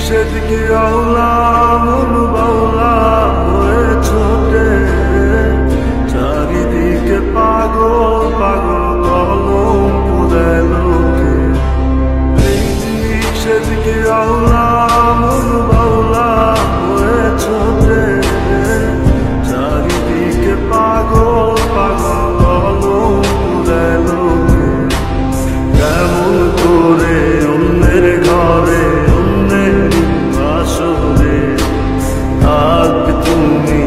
সেদিকে আওলা মন বাউলা হয়ে ছোটে, চারিদিকে পাগল পাগল কলম দেয় লোকে। এই দিক সেদিকে আওলা মন বাউলা হয়ে ছোটে, চারিদিকে পাগল পাগল কলম দেয় লোকে। কেমন করে অন্যের ঘরে অন্যের আসরে থাকবে তুমি